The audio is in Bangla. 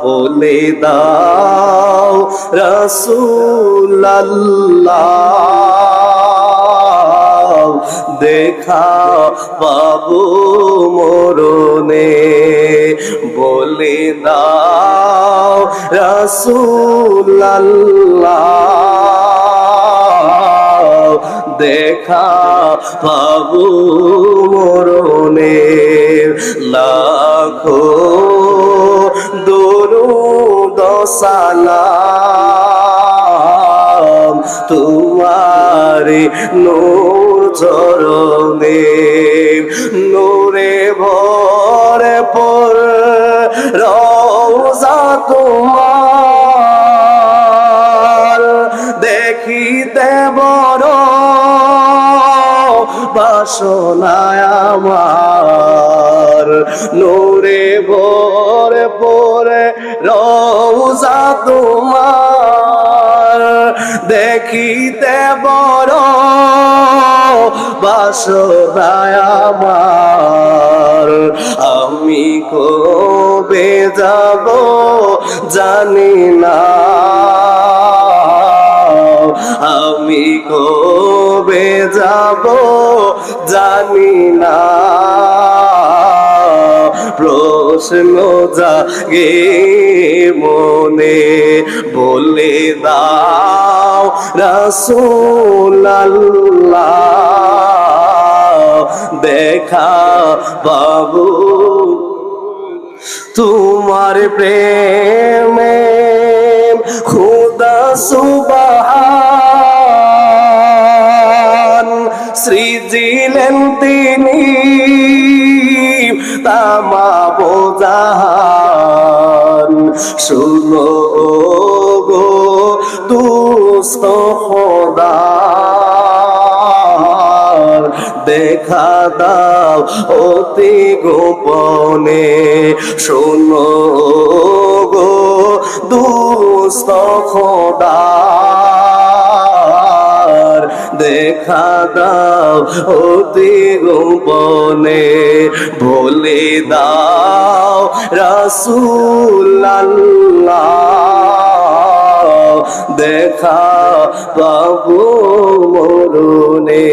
বলে দাও রাসূলুল্লাহ, দেখা পাবো মরণে। বলে দাও রাসূলুল্লাহ, দেখা পাবো মরণে। লাখো দরুদ সালাম তোমারে নূর চরণে। নূরে ভরে পর রওজা তোমার, দেখিতে বড় বাসনায় আমার। নূরে ভরে পরে রওজা তোমার, দেখিতে বড় বাসনায় আমার। আমি কবে যাব জানি না, আমি কবে যাব জানি না। প্রশ্ন জাগে মনে, বলে দাও রাসূলুল্লাহ, দেখা পাবো তোমার প্রেমে। খুদা সুবহান সৃজিলেন তিনি তামাম জাহান। শুনো গো দুষ্ট খোদা, দেখা দাও অতি গোপনে। শোনো গো দুষ্ট খোদা, দেখা দাও অতি গোপনে। বলে দাও রাসূলুল্লাহ, দেখা পাবো মরণে।